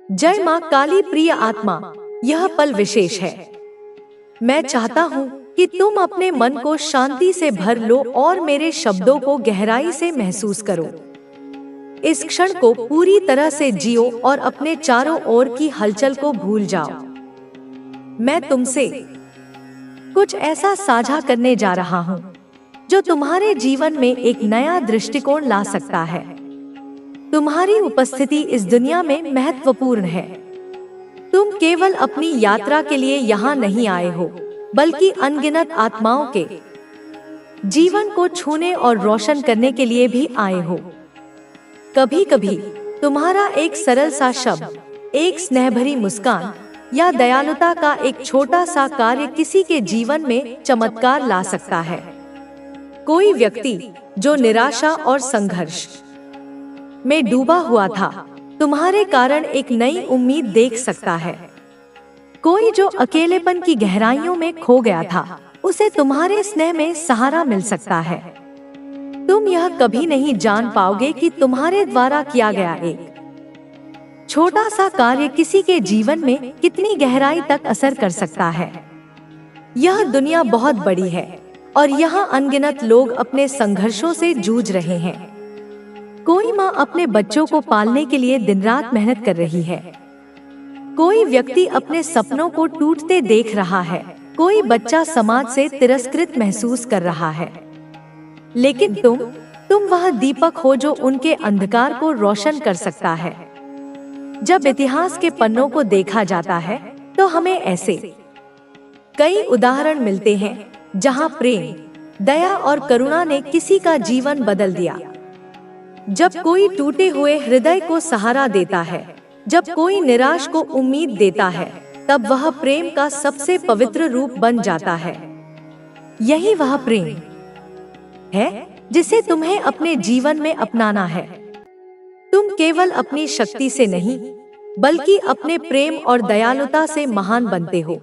जय माँ काली प्रिय आत्मा, यह पल विशेष है। मैं चाहता हूँ कि तुम अपने मन को शांति से भर लो और मेरे शब्दों को गहराई से महसूस करो। इस क्षण को पूरी तरह से जियो और अपने चारों ओर की हलचल को भूल जाओ। मैं तुमसे कुछ ऐसा साझा करने जा रहा हूँ जो तुम्हारे जीवन में एक नया दृष्टिकोण ला सकता है। तुम्हारी उपस्थिति इस दुनिया में महत्वपूर्ण है। तुम केवल अपनी यात्रा के लिए यहाँ नहीं आए हो, बल्कि अनगिनत आत्माओं के जीवन को छूने और रोशन करने के लिए भी आए हो। कभी कभी तुम्हारा एक सरल सा शब्द, एक स्नेहभरी मुस्कान या दयालुता का एक छोटा सा कार्य किसी के जीवन में चमत्कार ला सकता है। कोई व्यक्ति जो निराशा और संघर्ष में डूबा हुआ था, तुम्हारे कारण एक नई उम्मीद देख सकता है। कोई जो अकेलेपन की गहराइयों में खो गया था, उसे तुम्हारे स्नेह में सहारा मिल सकता है। तुम यह कभी नहीं जान पाओगे कि तुम्हारे द्वारा किया गया एक छोटा सा कार्य किसी के जीवन में कितनी गहराई तक असर कर सकता है। यह दुनिया बहुत बड़ी है और यहाँ अनगिनत लोग अपने संघर्षों से जूझ रहे हैं। कोई माँ अपने बच्चों को पालने के लिए दिन रात मेहनत कर रही है। कोई व्यक्ति अपने सपनों को टूटते देख रहा है। कोई बच्चा समाज से तिरस्कृत महसूस कर रहा है। लेकिन तुम वह दीपक हो जो उनके अंधकार को रोशन कर सकता है। जब इतिहास के पन्नों को देखा जाता है, तो हमें ऐसे कई उदाहरण मिलते हैं जहां प्रेम, दया और करुणा ने किसी का जीवन बदल दिया। जब कोई टूटे हुए हृदय को सहारा देता है, जब कोई निराश को उम्मीद देता है, तब वह प्रेम का सबसे पवित्र रूप बन जाता है। यही वह प्रेम है जिसे तुम्हें अपने जीवन में अपनाना है। तुम केवल अपनी शक्ति से नहीं, बल्कि अपने प्रेम और दयालुता से महान बनते हो।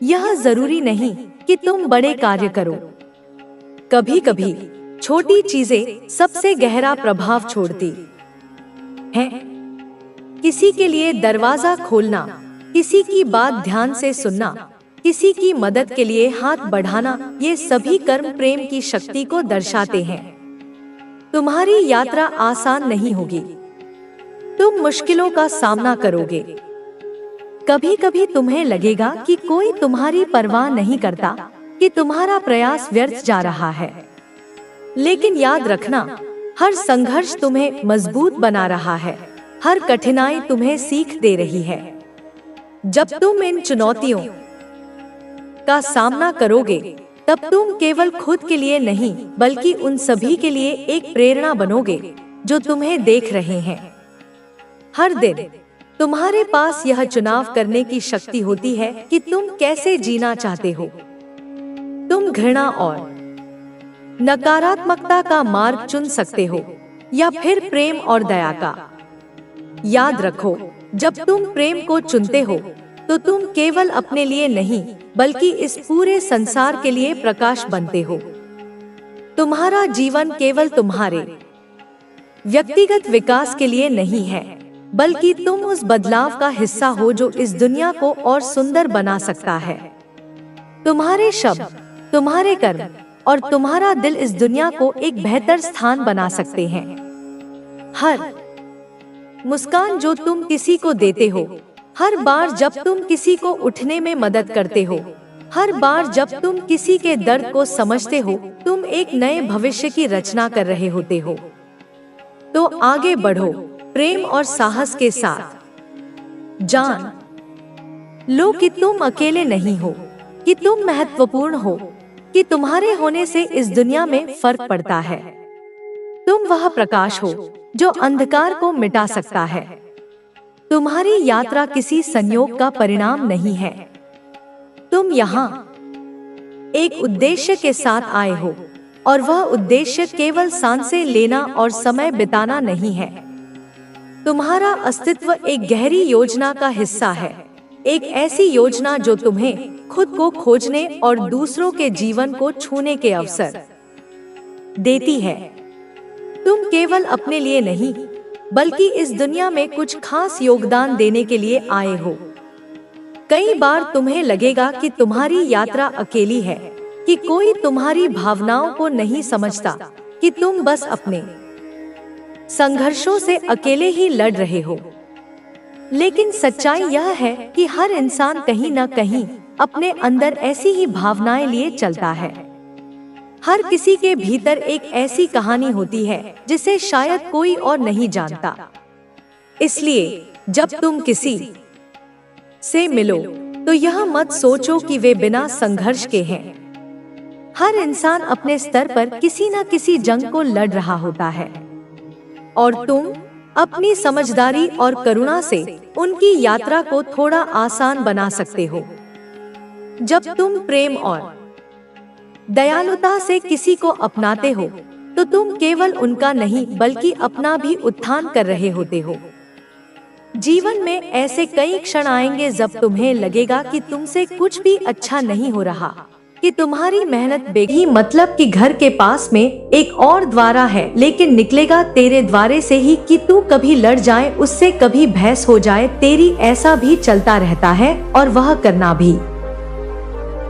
यह जरूरी नहीं कि तुम बड़े कार्य करो। कभी कभी छोटी चीजें सबसे गहरा प्रभाव छोड़ती हैं। किसी के लिए दरवाजा खोलना, किसी की बात ध्यान से सुनना, किसी की मदद के लिए हाथ बढ़ाना, ये सभी कर्म प्रेम की शक्ति को दर्शाते हैं। तुम्हारी यात्रा आसान नहीं होगी। तुम मुश्किलों का सामना करोगे। कभी कभी तुम्हें लगेगा कि कोई तुम्हारी परवाह नहीं करता, कि तुम्हारा प्रयास व्यर्थ जा रहा है। लेकिन याद रखना, हर संघर्ष तुम्हें मजबूत बना रहा है। हर कठिनाई तुम्हें सीख दे रही है। जब तुम इन चुनौतियों का सामना करोगे, तब तुम केवल खुद के लिए नहीं, बल्कि उन सभी के लिए एक प्रेरणा बनोगे जो तुम्हें देख रहे हैं। हर दिन तुम्हारे पास यह चुनाव करने की शक्ति होती है कि तुम कैसे जीना चाहते हो। तुम घृणा और नकारात्मकता का मार्ग चुन सकते हो, या फिर प्रेम और दया का। याद रखो, जब तुम प्रेम को चुनते हो, तो तुम केवल अपने लिए नहीं, बल्कि इस पूरे संसार के लिए प्रकाश बनते हो। तुम्हारा जीवन केवल तुम्हारे व्यक्तिगत विकास के लिए नहीं है, बल्कि तुम उस बदलाव का हिस्सा हो जो इस दुनिया को और सुंदर बना सकता है। तुम्हारे शब्द, तुम्हारे कर्म और तुम्हारा दिल इस दुनिया को एक बेहतर स्थान बना सकते हैं। हर मुस्कान जो तुम किसी को देते हो, हर बार जब तुम किसी को उठने में मदद करते हो, हर बार जब तुम किसी के दर्द को समझते हो, तुम एक नए भविष्य की रचना कर रहे होते हो। तो आगे बढ़ो, प्रेम और साहस के साथ। जान लो कि तुम अकेले नहीं हो, कि तुम महत्वपूर्ण हो, कि तुम्हारे होने से इस दुनिया में फर्क पड़ता है। तुम वह प्रकाश हो जो अंधकार को मिटा सकता है। तुम्हारी यात्रा किसी संयोग का परिणाम नहीं है। तुम यहाँ एक उद्देश्य के साथ आए हो, और वह उद्देश्य केवल सांसें लेना और समय बिताना नहीं है। तुम्हारा अस्तित्व एक गहरी योजना का हिस्सा है, एक ऐसी योजना जो तुम्हें खुद को खोजने और दूसरों के जीवन को छूने के अवसर देती है। तुम केवल अपने लिए नहीं, बल्कि इस दुनिया में कुछ खास योगदान देने के लिए आए हो। कई बार तुम्हें लगेगा कि तुम्हारी यात्रा अकेली है, कि कोई तुम्हारी भावनाओं को नहीं समझता, कि तुम बस अपने संघर्षों से अकेले ही लड़ रहे हो। लेकिन सच्चाई यह है कि हर इंसान कहीं न कहीं अपने अंदर ऐसी ही भावनाएं लिए चलता है। हर किसी के भीतर एक ऐसी कहानी होती है जिसे शायद कोई और नहीं जानता। इसलिए जब तुम किसी से मिलो तो यह मत सोचो कि वे बिना संघर्ष के हैं। हर इंसान अपने स्तर पर किसी न किसी जंग को लड़ रहा होता है, और तुम अपनी समझदारी और करुणा से उनकी यात्रा को थोड़ा आसान बना सकते हो। जब तुम प्रेम और दयालुता से किसी को अपनाते हो तो तुम केवल उनका नहीं बल्कि अपना भी उत्थान कर रहे होते हो। जीवन में ऐसे कई क्षण आएंगे जब तुम्हें लगेगा कि तुमसे कुछ भी अच्छा नहीं हो रहा, कि तुम्हारी मेहनत बेही, मतलब कि घर के पास में एक और द्वारा है लेकिन निकलेगा तेरे द्वारे से ही, कि तू कभी लड़ जाए उससे, कभी बहस हो जाए तेरी, ऐसा भी चलता रहता है और वह करना भी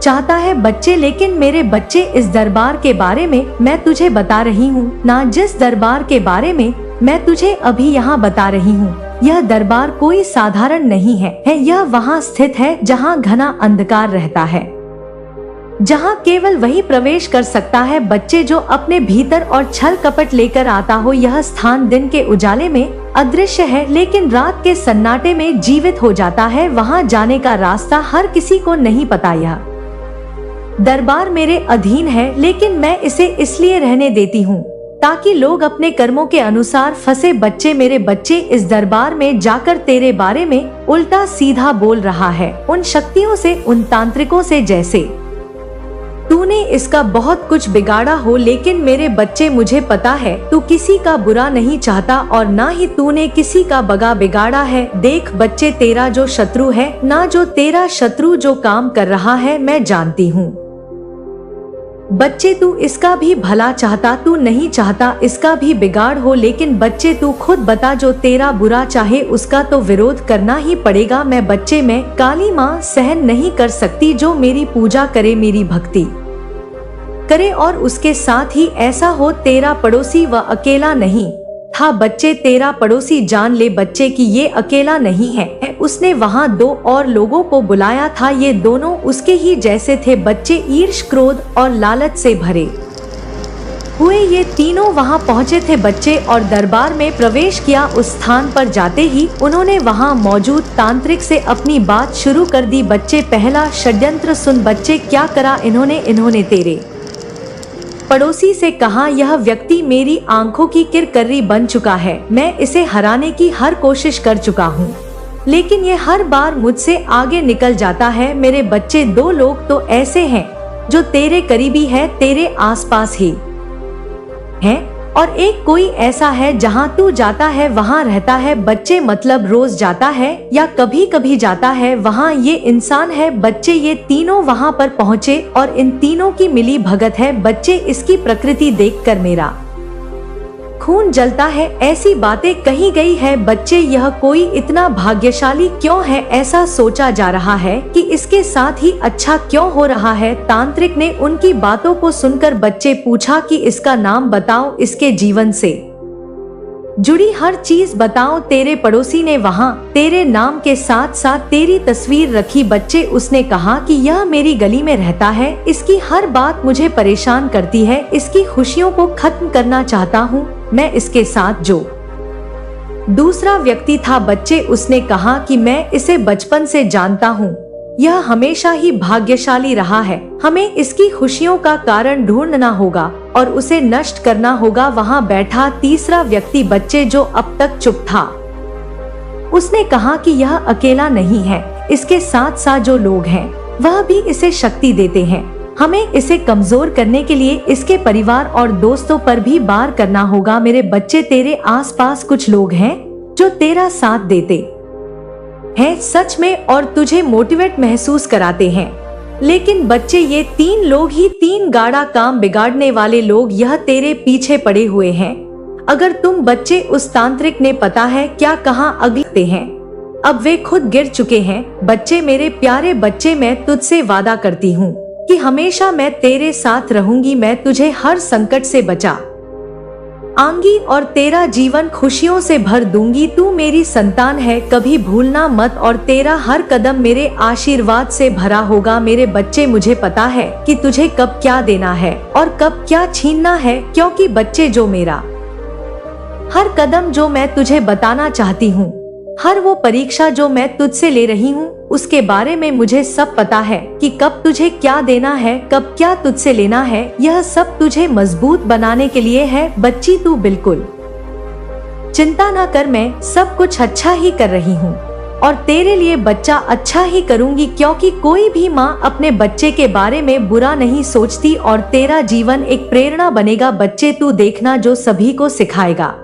चाहता है बच्चे। लेकिन मेरे बच्चे, इस दरबार के बारे में मैं तुझे बता रही हूँ ना, जिस दरबार के बारे में मैं तुझे अभी यहाँ बता रही हूँ, यह दरबार कोई साधारण नहीं है। यह वहाँ स्थित है जहाँ घना अंधकार रहता है, जहाँ केवल वही प्रवेश कर सकता है बच्चे जो अपने भीतर और छल कपट लेकर आता हो। यह स्थान दिन के उजाले में अदृश्य है लेकिन रात के सन्नाटे में जीवित हो जाता है। वहाँ जाने का रास्ता हर किसी को नहीं पता। यह दरबार मेरे अधीन है लेकिन मैं इसे इसलिए रहने देती हूँ ताकि लोग अपने कर्मों के अनुसार फंसे। बच्चे, मेरे बच्चे, इस दरबार में जाकर तेरे बारे में उल्टा सीधा बोल रहा है उन शक्तियों से, उन तांत्रिकों से, जैसे तूने इसका बहुत कुछ बिगाड़ा हो। लेकिन मेरे बच्चे, मुझे पता है तू किसी का बुरा नहीं चाहता और ना ही तूने किसी का बगा बिगाड़ा है। देख बच्चे, तेरा जो शत्रु है ना, जो तेरा शत्रु जो काम कर रहा है, मैं जानती हूँ। बच्चे, तू इसका भी भला चाहता, तू नहीं चाहता इसका भी बिगाड़ हो। लेकिन बच्चे, तू खुद बता, जो तेरा बुरा चाहे उसका तो विरोध करना ही पड़ेगा। मैं बच्चे, मैं काली माँ सहन नहीं कर सकती जो मेरी पूजा करे, मेरी भक्ति करे और उसके साथ ही ऐसा हो। तेरा पड़ोसी वह अकेला नहीं था बच्चे, तेरा पड़ोसी, जान ले बच्चे कि ये अकेला नहीं है। उसने वहाँ 2 और लोगों को बुलाया था, ये दोनों उसके ही जैसे थे बच्चे, ईर्ष्या, क्रोध और लालच से भरे हुए। ये तीनों वहाँ पहुँचे थे बच्चे और दरबार में प्रवेश किया। उस स्थान पर जाते ही उन्होंने वहाँ मौजूद तांत्रिक से अपनी बात शुरू कर दी। बच्चे, पहला षड्यंत्र सुन बच्चे, क्या करा इन्होंने तेरे पड़ोसी से कहा, यह व्यक्ति मेरी आंखों की किरकिरी बन चुका है। मैं इसे हराने की हर कोशिश कर चुका हूँ लेकिन ये हर बार मुझसे आगे निकल जाता है। मेरे बच्चे, 2 लोग तो ऐसे हैं जो तेरे करीबी है, तेरे आसपास ही हैं, और एक कोई ऐसा है जहाँ तू जाता है वहाँ रहता है। बच्चे, मतलब रोज जाता है या कभी कभी जाता है वहाँ, ये इंसान है। बच्चे, ये तीनों वहाँ पर पहुँचे और इन तीनों की मिली भगत है। बच्चे, इसकी प्रकृति देखकर मेरा खून जलता है, ऐसी बातें कही गई है। बच्चे, यह कोई इतना भाग्यशाली क्यों है, ऐसा सोचा जा रहा है कि इसके साथ ही अच्छा क्यों हो रहा है। तांत्रिक ने उनकी बातों को सुनकर बच्चे पूछा कि इसका नाम बताओ, इसके जीवन से जुड़ी हर चीज बताओ। तेरे पड़ोसी ने वहाँ तेरे नाम के साथ साथ तेरी तस्वीर रखी। बच्चे, उसने कहा कि यह मेरी गली में रहता है, इसकी हर बात मुझे परेशान करती है, इसकी खुशियों को खत्म करना चाहता हूँ मैं। इसके साथ जो दूसरा व्यक्ति था बच्चे, उसने कहा कि मैं इसे बचपन से जानता हूँ, यह हमेशा ही भाग्यशाली रहा है, हमें इसकी खुशियों का कारण ढूंढना होगा और उसे नष्ट करना होगा। वहाँ बैठा तीसरा व्यक्ति बच्चे, जो अब तक चुप था, उसने कहा कि यह अकेला नहीं है, इसके साथ साथ जो लोग हैं वह भी इसे शक्ति देते हैं। हमें इसे कमजोर करने के लिए इसके परिवार और दोस्तों पर भी वार करना होगा। मेरे बच्चे, तेरे आसपास कुछ लोग हैं जो तेरा साथ देते हैं सच में और तुझे मोटिवेट महसूस कराते हैं। लेकिन बच्चे, ये 3 लोग ही 3 गाढ़ा काम बिगाड़ने वाले लोग, यह तेरे पीछे पड़े हुए हैं। अगर तुम बच्चे उस तांत्रिक ने पता है क्या कहाँ अगलते हैं, अब वे खुद गिर चुके हैं। बच्चे, मेरे प्यारे बच्चे, मैं तुझसे वादा करती हूँ कि हमेशा मैं तेरे साथ रहूंगी। मैं तुझे हर संकट से बचा आऊंगी और तेरा जीवन खुशियों से भर दूंगी। तू मेरी संतान है, कभी भूलना मत, और तेरा हर कदम मेरे आशीर्वाद से भरा होगा। मेरे बच्चे, मुझे पता है कि तुझे कब क्या देना है और कब क्या छीनना है, क्योंकि बच्चे, जो मेरा हर कदम जो मैं तुझे बताना चाहती हूँ, हर वो परीक्षा जो मैं तुझसे ले रही हूँ, उसके बारे में मुझे सब पता है कि कब तुझे क्या देना है, कब क्या तुझसे लेना है। यह सब तुझे मजबूत बनाने के लिए है। बच्ची, तू बिल्कुल चिंता ना कर, मैं सब कुछ अच्छा ही कर रही हूँ और तेरे लिए बच्चा अच्छा ही करूँगी, क्योंकि कोई भी माँ अपने बच्चे के बारे में बुरा नहीं सोचती और तेरा जीवन एक प्रेरणा बनेगा। बच्चे, तू देखना, जो सभी को सिखाएगा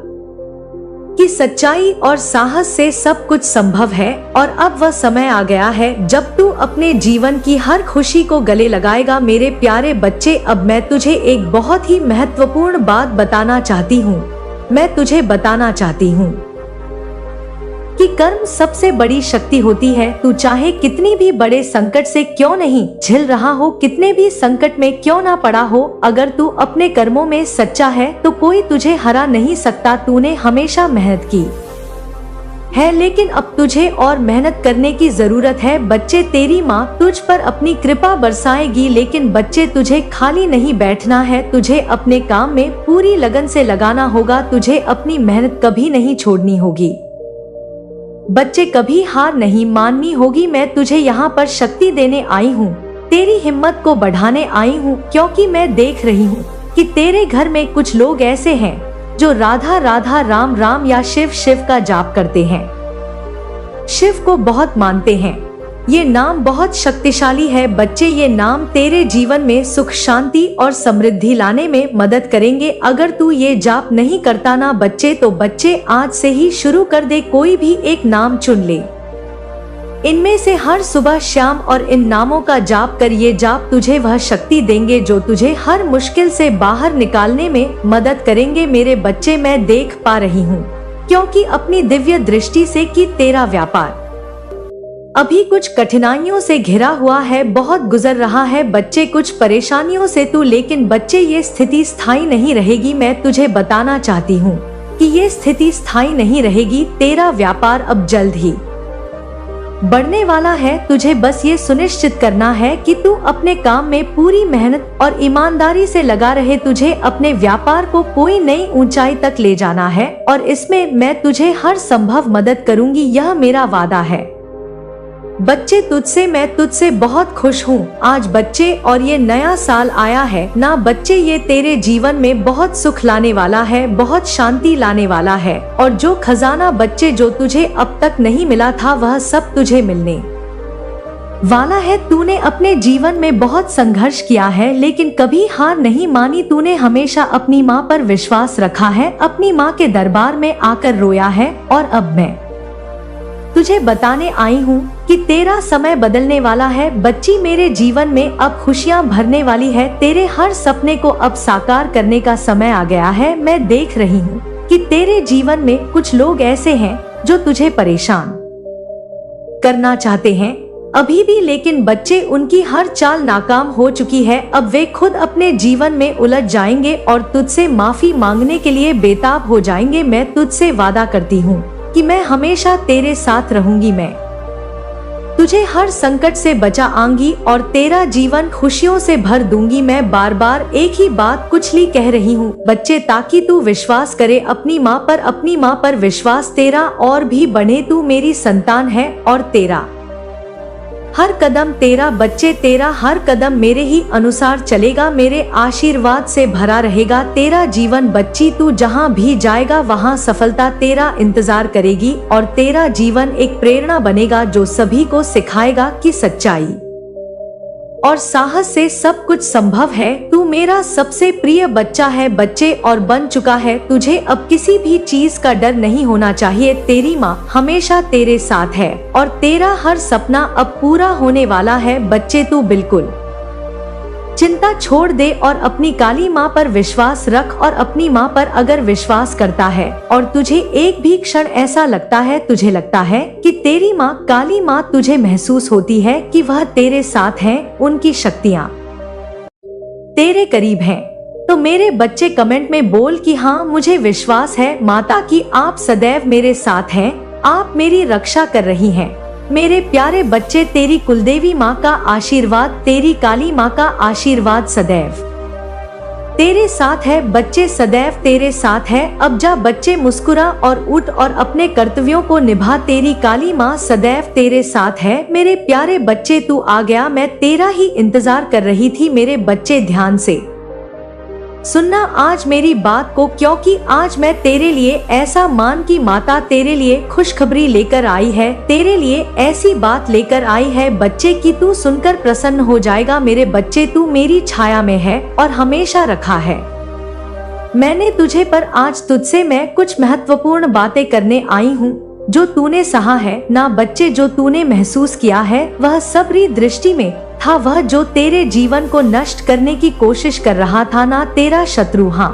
कि सच्चाई और साहस से सब कुछ संभव है। और अब वह समय आ गया है जब तू अपने जीवन की हर खुशी को गले लगाएगा। मेरे प्यारे बच्चे, अब मैं तुझे एक बहुत ही महत्वपूर्ण बात बताना चाहती हूँ। मैं तुझे बताना चाहती हूँ कि कर्म सबसे बड़ी शक्ति होती है। तू चाहे कितनी भी बड़े संकट से क्यों नहीं झेल रहा हो, कितने भी संकट में क्यों ना पड़ा हो, अगर तू अपने कर्मों में सच्चा है तो कोई तुझे हरा नहीं सकता। तूने हमेशा मेहनत की है, लेकिन अब तुझे और मेहनत करने की जरूरत है। बच्चे, तेरी माँ तुझ पर अपनी कृपा बरसाएगी, लेकिन बच्चे, तुझे खाली नहीं बैठना है। तुझे अपने काम में पूरी लगन से लगाना होगा। तुझे अपनी मेहनत कभी नहीं छोड़नी होगी। बच्चे, कभी हार नहीं माननी होगी। मैं तुझे यहाँ पर शक्ति देने आई हूँ, तेरी हिम्मत को बढ़ाने आई हूँ, क्योंकि मैं देख रही हूँ कि तेरे घर में कुछ लोग ऐसे हैं जो राधा राधा, राम राम या शिव शिव का जाप करते हैं, शिव को बहुत मानते हैं। ये नाम बहुत शक्तिशाली है। बच्चे, ये नाम तेरे जीवन में सुख, शांति और समृद्धि लाने में मदद करेंगे। अगर तू ये जाप नहीं करता ना बच्चे, तो बच्चे आज से ही शुरू कर दे। कोई भी एक नाम चुन ले, इनमें से हर सुबह शाम, और इन नामों का जाप कर। ये जाप तुझे वह शक्ति देंगे जो तुझे हर मुश्किल से बाहर निकालने में मदद करेंगे। मेरे बच्चे, मैं देख पा रही हूँ, क्योंकि अपनी दिव्य दृष्टि से, कि तेरा व्यापार अभी कुछ कठिनाइयों से घिरा हुआ है, बहुत गुजर रहा है बच्चे, कुछ परेशानियों से तू। लेकिन बच्चे, ये स्थिति स्थायी नहीं रहेगी। मैं तुझे बताना चाहती हूँ कि ये स्थिति स्थायी नहीं रहेगी। तेरा व्यापार अब जल्द ही बढ़ने वाला है। तुझे बस ये सुनिश्चित करना है कि तू अपने काम में पूरी मेहनत और ईमानदारी से लगा रहे। तुझे अपने व्यापार को कोई नई ऊंचाई तक ले जाना है और इसमें मैं तुझे हर संभव मदद करूंगी, यह मेरा वादा है। बच्चे, मैं तुझसे बहुत खुश हूँ आज बच्चे, और ये नया साल आया है ना बच्चे, ये तेरे जीवन में बहुत सुख लाने वाला है, बहुत शांति लाने वाला है। और जो खजाना बच्चे जो तुझे अब तक नहीं मिला था, वह सब तुझे मिलने वाला है। तूने अपने जीवन में बहुत संघर्ष किया है, लेकिन कभी हार नहीं मानी। तूने हमेशा अपनी माँ पर विश्वास रखा है, अपनी माँ के दरबार में आकर रोया है, और अब मैं तुझे बताने आई हूँ कि तेरा समय बदलने वाला है। बच्ची, मेरे जीवन में अब खुशियाँ भरने वाली है। तेरे हर सपने को अब साकार करने का समय आ गया है। मैं देख रही हूँ कि तेरे जीवन में कुछ लोग ऐसे हैं जो तुझे परेशान करना चाहते हैं अभी भी, लेकिन बच्चे, उनकी हर चाल नाकाम हो चुकी है। अब वे खुद अपने जीवन में उलझ जाएंगे और तुझसे माफी मांगने के लिए बेताब हो जाएंगे। मैं तुझसे वादा करती हूँ कि मैं हमेशा तेरे साथ रहूंगी। मैं तुझे हर संकट से बचाऊंगी और तेरा जीवन खुशियों से भर दूंगी। मैं बार बार एक ही बात कुचली कह रही हूँ बच्चे, ताकि तू विश्वास करे अपनी माँ पर। अपनी माँ पर विश्वास तेरा और भी बढ़े। तू मेरी संतान है और तेरा हर कदम, तेरा बच्चे, तेरा हर कदम मेरे ही अनुसार चलेगा, मेरे आशीर्वाद से भरा रहेगा। तेरा जीवन बच्ची, तू जहाँ भी जाएगा वहाँ सफलता तेरा इंतजार करेगी और तेरा जीवन एक प्रेरणा बनेगा जो सभी को सिखाएगा कि सच्चाई और साहस से सब कुछ संभव है। तू मेरा सबसे प्रिय बच्चा है बच्चे, और बन चुका है। तुझे अब किसी भी चीज का डर नहीं होना चाहिए। तेरी माँ हमेशा तेरे साथ है और तेरा हर सपना अब पूरा होने वाला है बच्चे। तू बिल्कुल चिंता छोड़ दे और अपनी काली माँ पर विश्वास रख। और अपनी माँ पर अगर विश्वास करता है और तुझे एक भी क्षण ऐसा लगता है, तुझे लगता है कि तेरी माँ काली माँ तुझे महसूस होती है कि वह तेरे साथ है, उनकी शक्तियाँ तेरे करीब हैं, तो मेरे बच्चे कमेंट में बोल कि हाँ मुझे विश्वास है माता कि आप सदैव मेरे साथ हैं, आप मेरी रक्षा कर रही हैं। मेरे प्यारे बच्चे, तेरी कुलदेवी माँ का आशीर्वाद, तेरी काली माँ का आशीर्वाद सदैव तेरे साथ है। बच्चे सदैव तेरे साथ है। अब जा बच्चे, मुस्कुरा और उठ और अपने कर्तव्यों को निभा। तेरी काली माँ सदैव तेरे साथ है। मेरे प्यारे बच्चे, तू आ गया, मैं तेरा ही इंतजार कर रही थी। मेरे बच्चे ध्यान से सुनना आज मेरी बात को, क्योंकि आज मैं तेरे लिए ऐसा मान की माता तेरे लिए खुशखबरी लेकर आई है, तेरे लिए ऐसी बात लेकर आई है बच्चे कि तू सुनकर प्रसन्न हो जाएगा। मेरे बच्चे, तू मेरी छाया में है और हमेशा रखा है मैंने तुझे, पर आज तुझसे मैं कुछ महत्वपूर्ण बातें करने आई हूँ। जो तूने सहा है ना बच्चे, जो तूने महसूस किया है वह सबरी दृष्टि में था, वह जो तेरे जीवन को नष्ट करने की कोशिश कर रहा था ना तेरा शत्रु। हाँ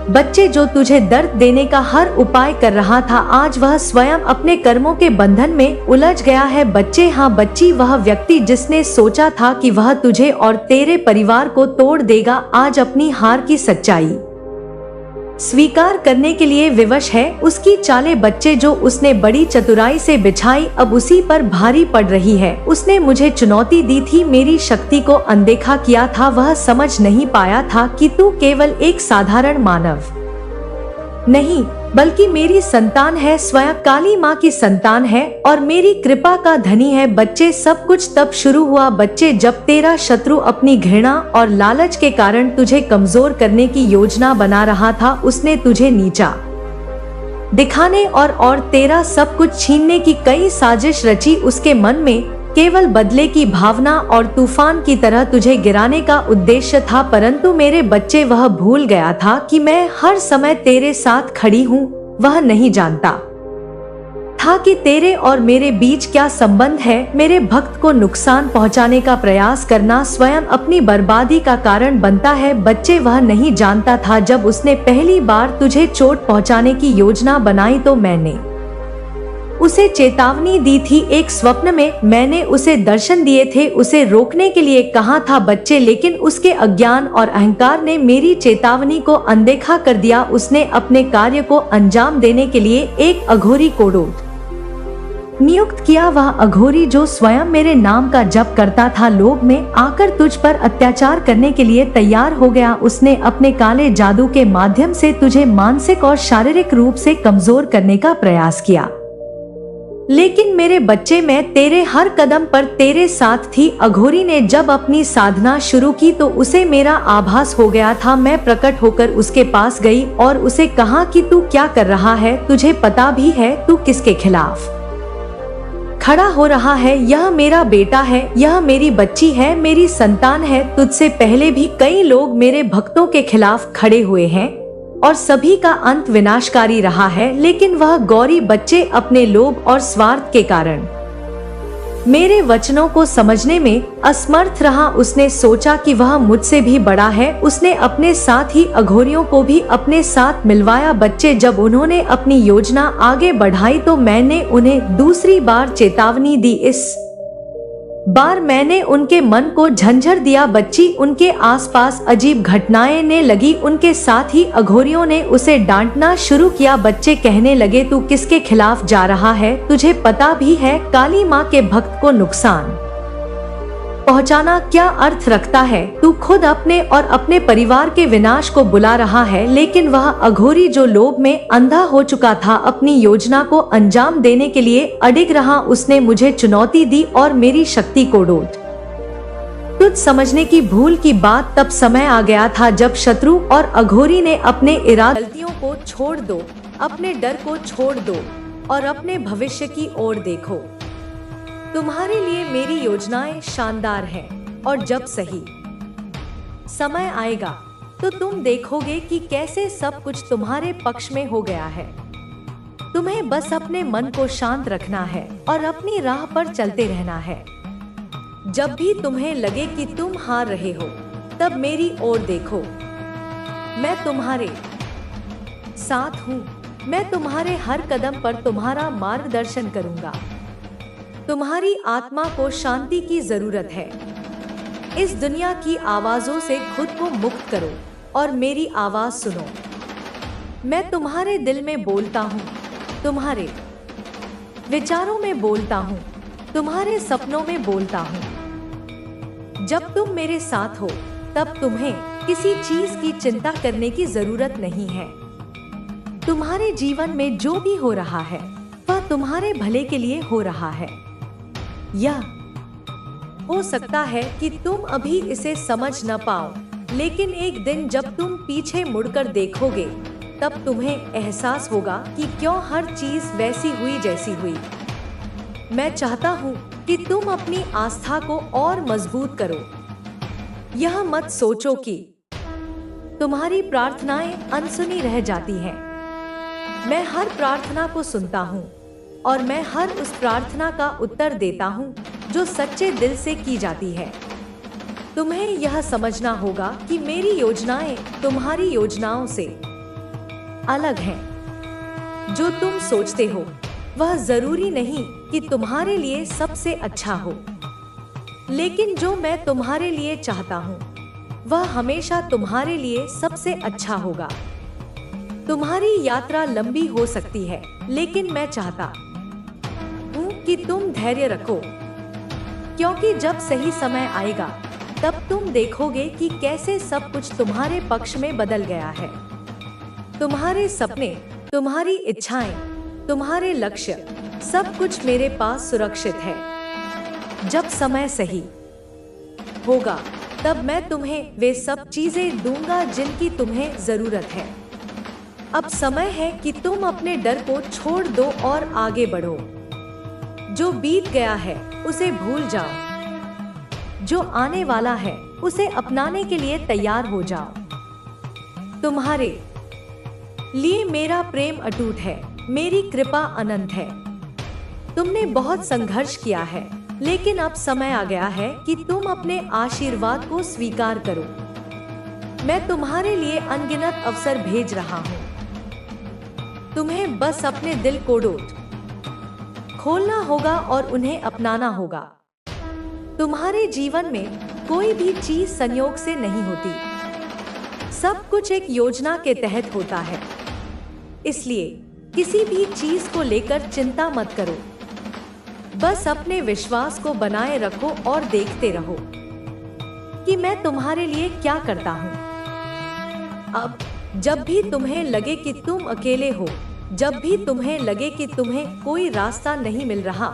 बच्चे, जो तुझे दर्द देने का हर उपाय कर रहा था, आज वह स्वयं अपने कर्मों के बंधन में उलझ गया है बच्चे। हाँ बच्ची, वह व्यक्ति जिसने सोचा था कि वह तुझे और तेरे परिवार को तोड़ देगा, आज अपनी हार की सच्चाई स्वीकार करने के लिए विवश है। उसकी चालें बच्चे जो उसने बड़ी चतुराई से बिछाई, अब उसी पर भारी पड़ रही है। उसने मुझे चुनौती दी थी, मेरी शक्ति को अनदेखा किया था। वह समझ नहीं पाया था कि तू केवल एक साधारण मानव नहीं बल्कि मेरी संतान है, स्वयं काली माँ की संतान है और मेरी कृपा का धनी है। बच्चे, सब कुछ तब शुरू हुआ बच्चे जब तेरा शत्रु अपनी घृणा और लालच के कारण तुझे कमजोर करने की योजना बना रहा था। उसने तुझे नीचा दिखाने और तेरा सब कुछ छीनने की कई साजिश रची। उसके मन में केवल बदले की भावना और तूफान की तरह तुझे गिराने का उद्देश्य था, परंतु मेरे बच्चे वह भूल गया था कि मैं हर समय तेरे साथ खड़ी हूँ। वह नहीं जानता था कि तेरे और मेरे बीच क्या संबंध है। मेरे भक्त को नुकसान पहुँचाने का प्रयास करना स्वयं अपनी बर्बादी का कारण बनता है बच्चे। वह नहीं जानता था जब उसने पहली बार तुझे चोट पहुँचाने की योजना बनाई तो मैंने उसे चेतावनी दी थी। एक स्वप्न में मैंने उसे दर्शन दिए थे, उसे रोकने के लिए कहा था बच्चे, लेकिन उसके अज्ञान और अहंकार ने मेरी चेतावनी को अनदेखा कर दिया। उसने अपने कार्य को अंजाम देने के लिए एक अघोरी को नियुक्त किया। वह अघोरी जो स्वयं मेरे नाम का जप करता था, लोभ में आकर तुझ पर अत्याचार करने के लिए तैयार हो गया। उसने अपने काले जादू के माध्यम से तुझे मानसिक और शारीरिक रूप से कमजोर करने का प्रयास किया, लेकिन मेरे बच्चे मैं तेरे हर कदम पर तेरे साथ थी। अघोरी ने जब अपनी साधना शुरू की तो उसे मेरा आभास हो गया था। मैं प्रकट होकर उसके पास गई और उसे कहा कि तू क्या कर रहा है, तुझे पता भी है तू किसके खिलाफ खड़ा हो रहा है। यह मेरा बेटा है, यह मेरी बच्ची है, मेरी संतान है। तुझसे पहले भी कई लोग मेरे भक्तों के खिलाफ खड़े हुए हैं और सभी का अंत विनाशकारी रहा है, लेकिन वह गौरी बच्चे अपने लोभ और स्वार्थ के कारण मेरे वचनों को समझने में असमर्थ रहा। उसने सोचा कि वह मुझसे भी बड़ा है। उसने अपने साथ ही अघोरियों को भी अपने साथ मिलवाया। बच्चे, जब उन्होंने अपनी योजना आगे बढ़ाई तो मैंने उन्हें दूसरी बार चेतावनी दी। इस बार मैंने उनके मन को झंझर दिया। बच्ची, उनके आसपास अजीब घटनाएं ने लगी। उनके साथ ही अघोरियों ने उसे डांटना शुरू किया। बच्चे कहने लगे, तू किसके खिलाफ जा रहा है, तुझे पता भी है काली माँ के भक्त को नुकसान पहुंचाना क्या अर्थ रखता है। तू खुद अपने और अपने परिवार के विनाश को बुला रहा है। लेकिन वह अघोरी जो लोभ में अंधा हो चुका था, अपनी योजना को अंजाम देने के लिए अडिग रहा। उसने मुझे चुनौती दी और मेरी शक्ति को तुझ समझने की भूल की बात तब समय आ गया था जब शत्रु और अघोरी ने अपने गलतियों को छोड़ दो, अपने डर को छोड़ दो और अपने भविष्य की ओर देखो। तुम्हारे लिए मेरी योजनाएं शानदार हैं और जब सही समय आएगा तो तुम देखोगे कि कैसे सब कुछ तुम्हारे पक्ष में हो गया है। तुम्हें बस अपने मन को शांत रखना है और अपनी राह पर चलते रहना है। जब भी तुम्हें लगे कि तुम हार रहे हो, तब मेरी ओर देखो। मैं तुम्हारे साथ हूँ। मैं तुम्हारे हर कदम पर तुम्हारा मार्गदर्शन करूँगा। तुम्हारी आत्मा को शांति की जरूरत है। इस दुनिया की आवाजों से खुद को मुक्त करो और मेरी आवाज सुनो। मैं तुम्हारे दिल में बोलता हूँ, तुम्हारे विचारों में बोलता हूँ, तुम्हारे सपनों में बोलता हूँ। जब तुम मेरे साथ हो, तब तुम्हें किसी चीज की चिंता करने की जरूरत नहीं है। तुम्हारे जीवन में जो भी हो रहा है, वह तुम्हारे भले के लिए हो रहा है। यह हो सकता है कि तुम अभी इसे समझ न पाओ, लेकिन एक दिन जब तुम पीछे मुड़कर देखोगे, तब तुम्हें एहसास होगा कि क्यों हर चीज वैसी हुई जैसी हुई। मैं चाहता हूँ कि तुम अपनी आस्था को और मजबूत करो। यह मत सोचो कि तुम्हारी प्रार्थनाएं अनसुनी रह जाती हैं। मैं हर प्रार्थना को सुनता हूँ और मैं हर उस प्रार्थना का उत्तर देता हूँ जो सच्चे दिल से की जाती है। तुम्हें यह समझना होगा कि मेरी योजनाएं तुम्हारी योजनाओं से अलग हैं। जो तुम सोचते हो वह जरूरी नहीं कि तुम्हारे लिए सबसे अच्छा हो, लेकिन जो मैं तुम्हारे लिए चाहता हूँ वह हमेशा तुम्हारे लिए सबसे अच्छा होगा। तुम्हारी यात्रा लंबी हो सकती है, लेकिन मैं चाहता हूँ कि तुम धैर्य रखो, क्योंकि जब सही समय आएगा तब तुम देखोगे कि कैसे सब कुछ तुम्हारे पक्ष में बदल गया है। तुम्हारे सपने, तुम्हारी इच्छाएं, तुम्हारे लक्ष्य, सब कुछ मेरे पास सुरक्षित है। जब समय सही होगा तब मैं तुम्हें वे सब चीजें दूंगा जिनकी तुम्हें जरूरत है। अब समय है कि तुम अपने डर को छोड़ दो और आगे बढ़ो। जो बीत गया है उसे भूल जाओ। जो आने वाला है उसे अपनाने के लिए तैयार हो जाओ। तुम्हारे लिए मेरा प्रेम अटूट है, मेरी कृपा अनंत है। तुमने बहुत संघर्ष किया है, लेकिन अब समय आ गया है कि तुम अपने आशीर्वाद को स्वीकार करो। मैं तुम्हारे लिए अनगिनत अवसर भेज रहा हूँ। तुम्हें बस अपने दिल को खोलना होगा और उन्हें अपनाना होगा। तुम्हारे जीवन में कोई भी चीज संयोग से नहीं होती। सब कुछ एक योजना के तहत होता है। इसलिए किसी भी चीज को लेकर चिंता मत करो। बस अपने विश्वास को बनाए रखो और देखते रहो कि मैं तुम्हारे लिए क्या करता हूँ। अब जब भी तुम्हें लगे कि तुम अकेले हो, जब भी तुम्हें लगे कि तुम्हें कोई रास्ता नहीं मिल रहा,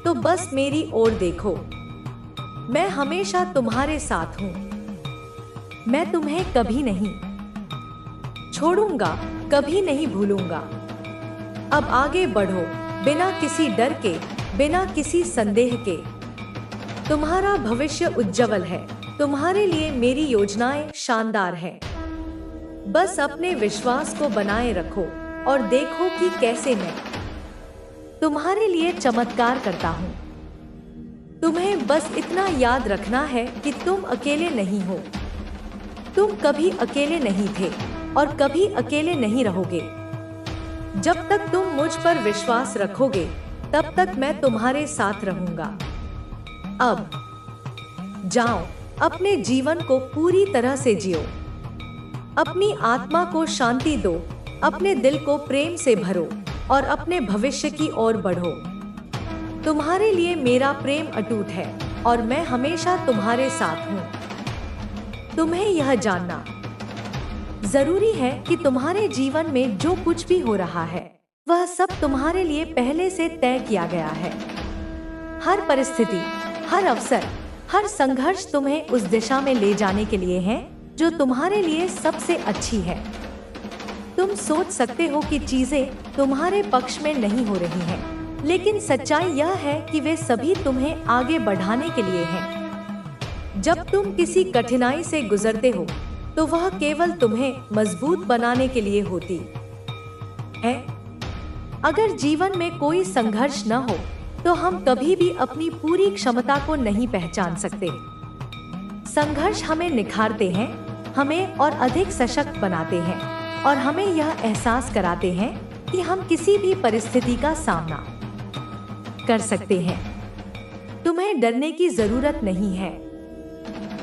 तो बस मेरी ओर देखो। मैं हमेशा तुम्हारे साथ हूँ। मैं तुम्हें कभी नहीं छोड़ूंगा, कभी नहीं भूलूंगा। अब आगे बढ़ो, बिना किसी डर के, बिना किसी संदेह के। तुम्हारा भविष्य उज्जवल है। तुम्हारे लिए मेरी योजनाएं शानदार हैं। बस अपने विश्वास को बनाए रखो और देखो कि कैसे मैं तुम्हारे लिए चमत्कार करता हूँ। तुम्हें बस इतना याद रखना है कि तुम अकेले नहीं हो। तुम कभी अकेले नहीं थे और कभी अकेले नहीं रहोगे। जब तक तुम मुझ पर विश्वास रखोगे, तब तक मैं तुम्हारे साथ रहूंगा। अब जाओ, अपने जीवन को पूरी तरह से जियो। अपनी आत्मा को शांति दो, अपने दिल को प्रेम से भरो और अपने भविष्य की ओर बढ़ो। तुम्हारे लिए मेरा प्रेम अटूट है और मैं हमेशा तुम्हारे साथ हूँ। तुम्हें यह जानना जरूरी है कि तुम्हारे जीवन में जो कुछ भी हो रहा है, वह सब तुम्हारे लिए पहले से तय किया गया है। हर परिस्थिति, हर अवसर, हर संघर्ष तुम्हें उस दिशा में ले जाने के लिए है जो तुम्हारे लिए सबसे अच्छी है। तुम सोच सकते हो कि चीजें तुम्हारे पक्ष में नहीं हो रही हैं, लेकिन सच्चाई यह है कि वे सभी तुम्हें आगे बढ़ाने के लिए हैं। जब तुम किसी कठिनाई से गुजरते हो, तो वह केवल तुम्हें मजबूत बनाने के लिए होती है। अगर जीवन में कोई संघर्ष न हो, तो हम कभी भी अपनी पूरी क्षमता को नहीं पहचान सकते। संघर्ष हमें निखारते हैं, हमें और अधिक सशक्त बनाते हैं और हमें यह एहसास कराते हैं कि हम किसी भी परिस्थिति का सामना कर सकते हैं। तुम्हें डरने की जरूरत नहीं है।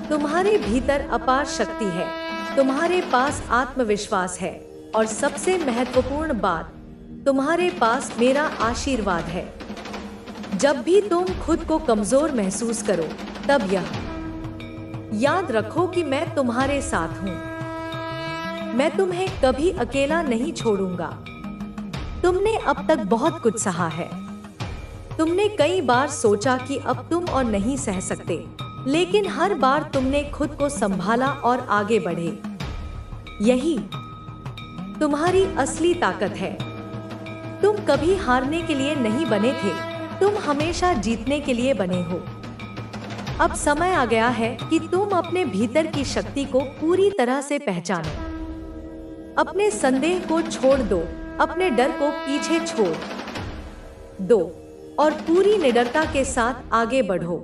तुम्हारे भीतर अपार शक्ति है, तुम्हारे पास आत्मविश्वास है और सबसे महत्वपूर्ण बात, तुम्हारे पास मेरा आशीर्वाद है। जब भी तुम खुद को कमजोर महसूस करो, तब यह याद रखो कि मैं तुम्हारे साथ हूँ। मैं तुम्हें कभी अकेला नहीं छोड़ूंगा। तुमने अब तक बहुत कुछ सहा है। तुमने कई बार सोचा कि अब तुम और नहीं सह सकते, लेकिन हर बार तुमने खुद को संभाला और आगे बढ़े। यही तुम्हारी असली ताकत है। तुम कभी हारने के लिए नहीं बने थे, तुम हमेशा जीतने के लिए बने हो। अब समय आ गया है कि तुम अपने भीतर की शक्ति को पूरी तरह से पहचानो। अपने संदेह को छोड़ दो, अपने डर को पीछे छोड़ दो और पूरी निडरता के साथ आगे बढ़ो।